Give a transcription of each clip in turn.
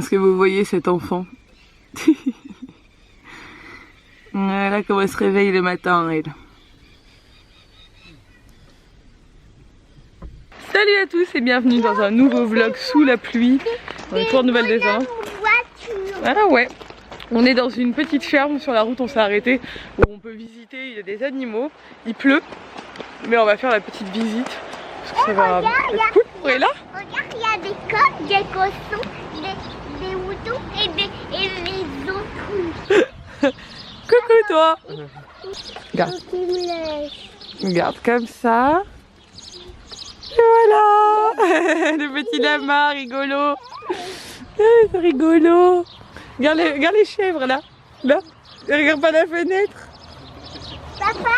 pense que vous voyez cet enfant. Voilà comment elle se réveille le matin, elle. Salut à tous et bienvenue dans un nouveau vlog sous la pluie. On est toujours en Nouvelle-Zélande. Ah ouais. On est dans une petite ferme sur la route, on s'est arrêté où on peut visiter, il y a des animaux, il pleut, mais on va faire la petite visite parce que ça va être cool. Vous voyez là? Regarde, il y a des coqs, des cochons, des moutons et les autres. Coucou toi. Regarde. Regarde comme ça. Et voilà. Le petit lama rigolo. C'est rigolo. Regarde les chèvres là. Là. Regarde pas la fenêtre. Papa,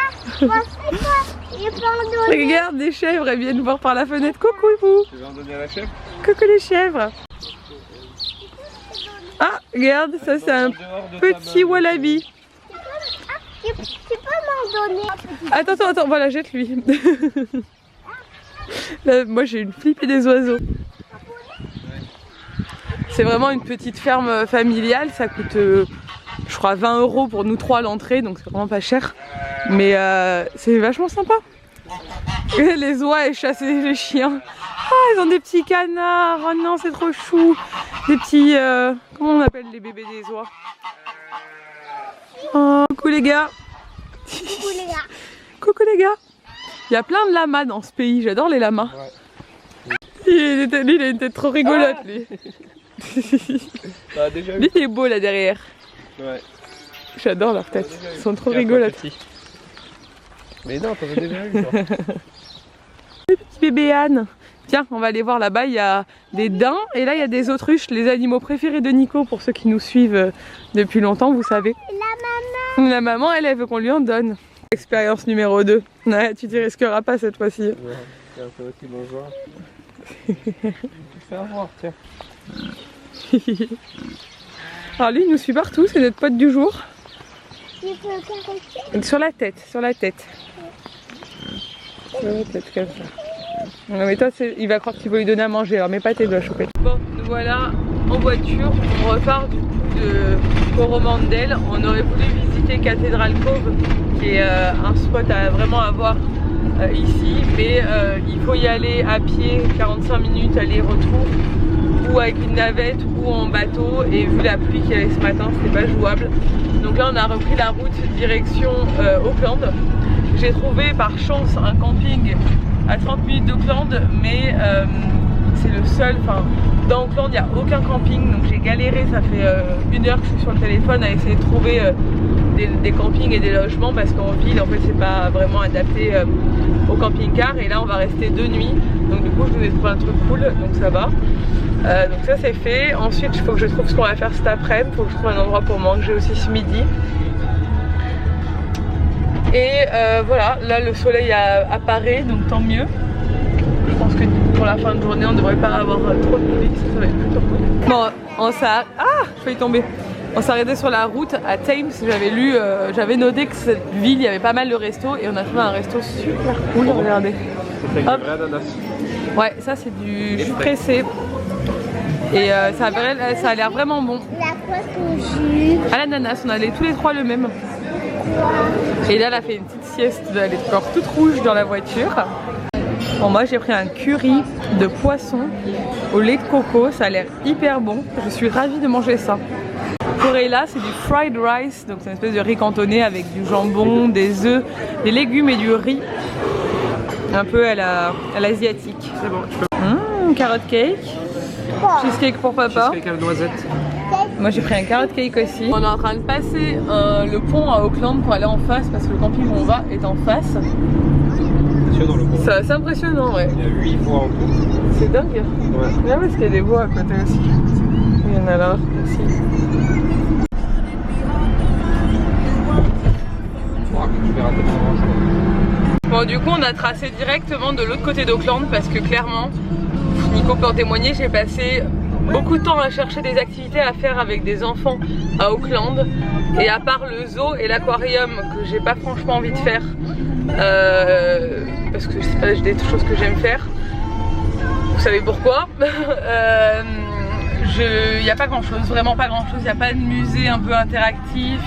moi c'est quoi? Il peut en donner. Regarde les chèvres, elles viennent voir par la fenêtre. Coucou vous. Tu veux en donner à la chèvre? Coucou les chèvres. Ah, regarde, ça c'est un petit wallaby. Tu peux m'en donner? Attends, voilà, jette-lui. Là, moi j'ai une flippée des oiseaux. C'est vraiment une petite ferme familiale, ça coûte je crois 20 € pour nous trois l'entrée, donc c'est vraiment pas cher. Mais c'est vachement sympa. Et les oies elles chassent les chiens. Ah, ils ont des petits canards, oh non c'est trop chou. Des petits, comment on appelle les bébés des oies? Oh, coucou les gars. Coucou les gars. Coucou les gars. Il y a plein de lamas dans ce pays, j'adore les lamas. Ouais. Il a une tête trop rigolote lui. Bah, déjà Lui il est beau là derrière. Ouais. J'adore leurs têtes, ils sont trop rigolotes. Mais non, t'en as déjà eu toi. Les petits bébés ânes. Tiens, on va aller voir là-bas, il y a des daims et là il y a des autruches, les animaux préférés de Nico pour ceux qui nous suivent depuis longtemps, vous savez. La maman. La maman, elle veut qu'on lui en donne. Expérience numéro 2. Ouais, tu t'y risqueras pas cette fois-ci. Ouais, c'est un peu aussi bonjour. Fais voir, tiens. Alors lui il nous suit partout, c'est notre pote du jour. Tu peux caresser? Sur la tête, sur la tête. Sur la tête comme ça. Non mais toi il va croire qu'il faut lui donner à manger, alors mets pas tes doigts choper. Bon, nous voilà en voiture, on repart du coup de Coromandel. On aurait voulu visiter Cathedral Cove, qui est un spot à vraiment avoir ici, mais il faut y aller à pied, 45 minutes aller-retour, ou avec une navette ou en bateau, et vu la pluie qu'il y avait ce matin, c'était pas jouable. Donc là on a repris la route direction Auckland. J'ai trouvé par chance un camping à 30 minutes d'Auckland, mais c'est le seul, enfin dans Auckland il n'y a aucun camping, donc j'ai galéré, ça fait 1 heure que je suis sur le téléphone à essayer de trouver des campings et des logements, parce qu'en ville en fait c'est pas vraiment adapté au camping-car, et là on va rester 2 nuits, donc du coup je vous ai trouvé un truc cool, donc ça va. Donc ça c'est fait. Ensuite il faut que je trouve ce qu'on va faire cet après-midi, il faut que je trouve un endroit pour manger aussi ce midi. Et voilà, là le soleil apparaît, donc tant mieux. Je pense que pour la fin de journée on ne devrait pas avoir trop de pluie, ça va être plutôt cool. Bon, on s'arrête. Ah, je failli tomber. On s'est arrêté sur la route à Thames, j'avais noté que cette ville il y avait pas mal de restos, et on a trouvé un resto super cool, regardez. C'est avec des vrais ananas. Ouais, ça c'est du jus pressé. Et ça a l'air vraiment bon. La poisse au jus. À l'ananas, on allait tous les trois le même. Et là elle a fait une petite sieste, elle est encore toute rouge dans la voiture. Bon, moi j'ai pris un curry de poisson au lait de coco, ça a l'air hyper bon. Je suis ravie de manger ça. Pour Ella c'est du fried rice, donc c'est une espèce de riz cantonné avec du jambon, des œufs, des légumes et du riz. Un peu à l'asiatique. C'est bon, tu peux. Carrot cake. Cheesecake pour papa. Cheesecake à la noisette. Moi j'ai pris un carrot cake aussi. On est en train de passer le pont à Auckland pour aller en face, parce que le camping où on va est en face. Dans le pont. C'est assez impressionnant, ouais. Il y a 8 voies en tout. C'est dingue. Ouais. Là parce qu'il y a des voies à côté aussi. Il y en a là aussi. Bon, du coup on a tracé directement de l'autre côté d'Auckland, parce que clairement, Nico peut en témoigner, j'ai passé beaucoup de temps à chercher des activités à faire avec des enfants à Auckland, et à part le zoo et l'aquarium que j'ai pas franchement envie de faire parce que j'ai des choses que j'aime faire, vous savez pourquoi. il n'y a pas grand chose, vraiment pas grand chose, il n'y a pas de musée un peu interactif,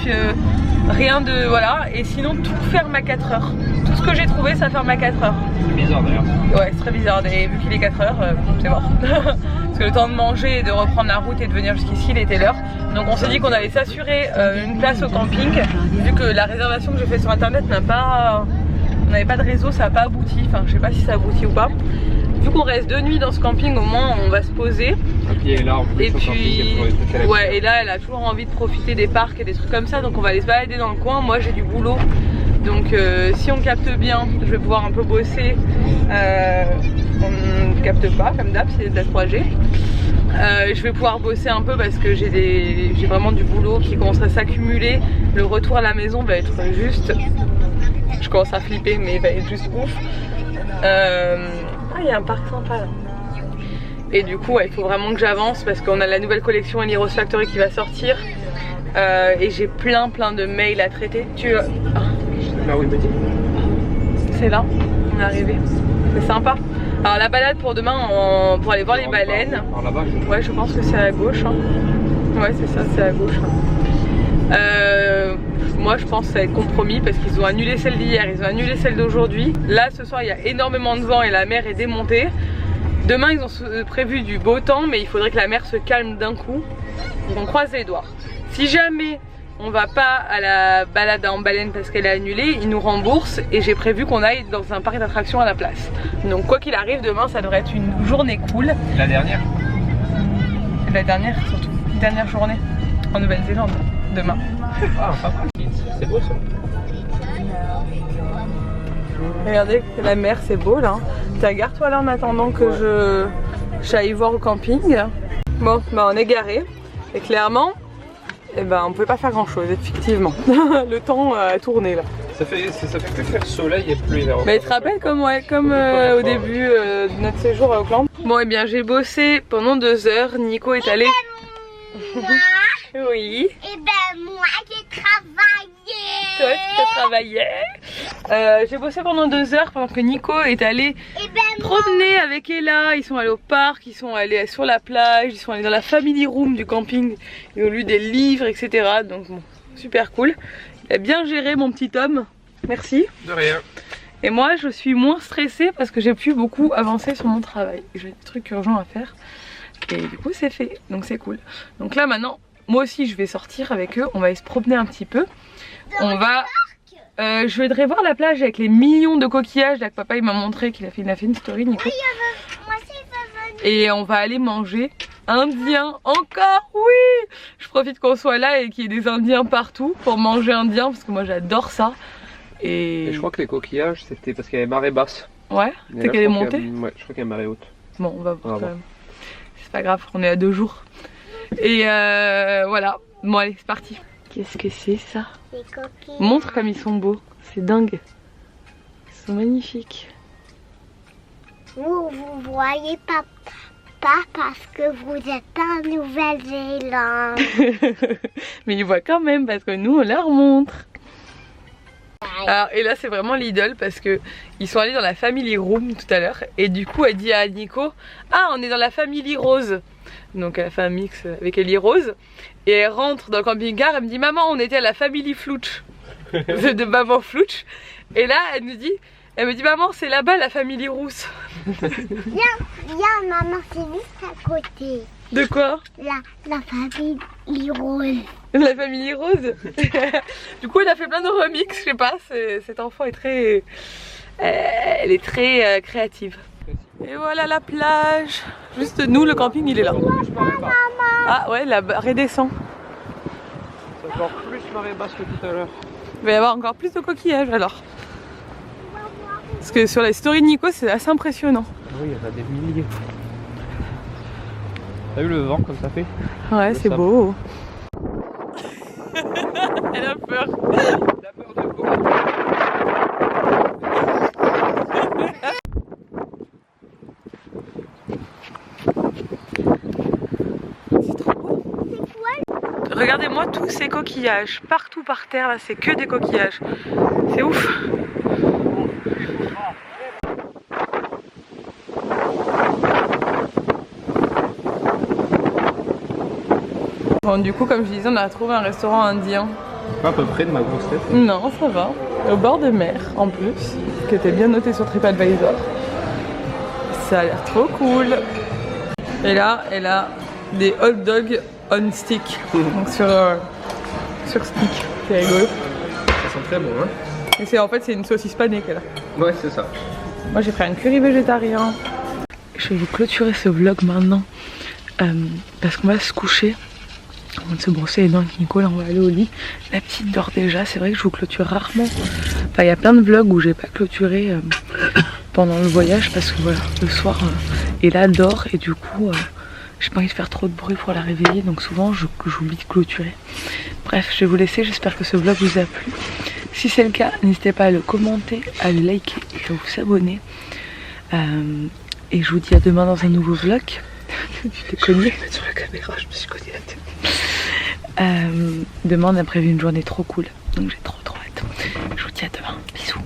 rien de voilà, et sinon tout ferme à 4 h. Tout ce que j'ai trouvé ça ferme à 4 h. C'est bizarre d'ailleurs. Ouais, c'est très bizarre, et vu qu'il est 4 h, c'est mort. Parce que le temps de manger et de reprendre la route et de venir jusqu'ici, il était l'heure. Donc on s'est dit qu'on allait s'assurer une place au camping, vu que la réservation que j'ai faite sur internet n'a pas... On n'avait pas de réseau, ça n'a pas abouti, enfin je sais pas si ça aboutit ou pas. Vu qu'on reste 2 nuits dans ce camping, au moins on va se poser. Et puis elle est là en plus, et puis camping, ouais, et là elle a toujours envie de profiter des parcs et des trucs comme ça, donc on va aller se balader dans le coin. Moi j'ai du boulot, donc si on capte bien, je vais pouvoir un peu bosser. On ne capte pas comme d'hab, c'est de la 3G. Je vais pouvoir bosser un peu parce que j'ai vraiment du boulot qui commence à s'accumuler. Le retour à la maison va être juste... Je commence à flipper, mais il va être juste ouf. Il y a un parc sympa là. Et du coup, ouais, il faut vraiment que j'avance parce qu'on a la nouvelle collection Ellie Rose Factory qui va sortir. Et j'ai plein de mails à traiter. Ah oui, petit. C'est là, on est arrivé. C'est sympa. Alors la balade pour demain, pour aller voir les baleines. Par là-bas, ouais, je pense que c'est à gauche. Hein. Ouais, c'est ça, c'est à gauche. Moi je pense que ça va être compromis parce qu'ils ont annulé celle d'hier, ils ont annulé celle d'aujourd'hui. Là ce soir il y a énormément de vent et la mer est démontée. Demain ils ont prévu du beau temps, mais il faudrait que la mer se calme d'un coup. On croise les doigts. Si jamais on va pas à la balade en baleine parce qu'elle est annulée, ils nous remboursent et j'ai prévu qu'on aille dans un parc d'attractions à la place. Donc quoi qu'il arrive, demain ça devrait être une journée cool. La dernière? La dernière surtout, dernière journée en Nouvelle-Zélande, demain. Ah, sympa. C'est beau ça. Regardez, la mer c'est beau là. Gare-toi là en attendant que j'aille voir au camping. Bon, bah on est garé et clairement, eh ben, on pouvait pas faire grand chose effectivement. Le temps a tourné là. Ça fait plus faire soleil et pluie vers. Mais tu te rappelles comme, au début de notre séjour à Auckland. Bon et bien j'ai bossé pendant 2 heures, Nico est allé... Oui. Et ben moi j'ai travaillé. Toi tu as travaillé. J'ai bossé pendant 2 heures pendant que Nico est allé promener avec Ella. Ils sont allés au parc, ils sont allés sur la plage, ils sont allés dans la family room du camping. Ils ont lu des livres, etc. Donc bon, super cool. Il a bien géré mon petit homme. Merci. De rien. Et moi je suis moins stressée parce que j'ai pu beaucoup avancer sur mon travail. J'ai des trucs urgents à faire. Et du coup c'est fait, donc c'est cool. Donc là maintenant, moi aussi je vais sortir avec eux, on va aller se promener un petit peu. On va... je voudrais voir la plage avec les millions de coquillages là que papa il m'a montré, qu'il a fait une story Nico. Et on va aller manger indien encore, oui. Je profite qu'on soit là et qu'il y ait des indiens partout pour manger indien parce que moi j'adore ça. Et je crois que les coquillages c'était parce qu'il y avait marée basse. Ouais, c'est qu'elle est montée. Ouais, je crois qu'il y a marée haute. Bon, on va voir quand même. C'est pas grave, on est à 2 jours. Et voilà, bon allez c'est parti. Qu'est-ce que c'est ça? Montre comme ils sont beaux, c'est dingue. Ils sont magnifiques. Vous voyez pas parce que vous êtes en Nouvelle-Zélande. Mais ils voient quand même parce que nous on leur montre. Alors, et là c'est vraiment l'idole parce que ils sont allés dans la family room tout à l'heure et du coup elle dit à Nico, ah on est dans la family Rose, donc elle a fait un mix avec Ellie Rose et elle rentre dans le camping-car, elle me dit maman on était à la family Flouch de maman Flouch et là elle me dit maman c'est là-bas la family Rousse. Viens maman c'est juste à côté. De quoi? La famille Rose. La famille Rose. Du coup elle a fait plein de remix, je sais pas, cet enfant est très... elle est très créative. Et voilà la plage. Juste nous, le camping il est là. Ah ouais, la marée descend. C'est encore plus marée basse que tout à l'heure. Il va y avoir encore plus de coquillages alors. Parce que sur la story de Nico c'est assez impressionnant. Oui, il y en a des milliers. T'as vu le vent comme ça fait? Ouais, c'est beau. Elle a peur. Elle a peur de quoi? C'est trop beau. Regardez-moi tous ces coquillages. Partout par terre, là, c'est que des coquillages. C'est ouf. Bon, du coup, comme je disais, on a trouvé un restaurant indien. Pas à peu près de ma grosse tête. Non, ça va. Au bord de mer, en plus, qui était bien noté sur TripAdvisor. Ça a l'air trop cool. Et là, elle a des hot dogs on stick. Donc sur stick. C'est rigolo. Ça sent très bon, hein. Et c'est en fait, c'est une saucisse panée qu'elle a. Ouais, c'est ça. Moi, j'ai pris un curry végétarien. Je vais vous clôturer ce vlog maintenant. Parce qu'on va se coucher. On va se brosser les dents avec Nico, là on va aller au lit. La petite dort déjà, c'est vrai que je vous clôture rarement. Enfin il y a plein de vlogs où j'ai pas clôturé pendant le voyage parce que voilà, le soir Ella dort et du coup j'ai pas envie de faire trop de bruit pour la réveiller, donc souvent j'oublie de clôturer. Bref, je vais vous laisser, j'espère que ce vlog vous a plu. Si c'est le cas, n'hésitez pas à le commenter, à le liker et à vous abonner. Et je vous dis à demain dans un nouveau vlog. Tu t'es cogné sur la caméra, je me suis cogné la tête. Demain on a prévu une journée trop cool, donc j'ai trop hâte. Je vous dis à demain, bisous.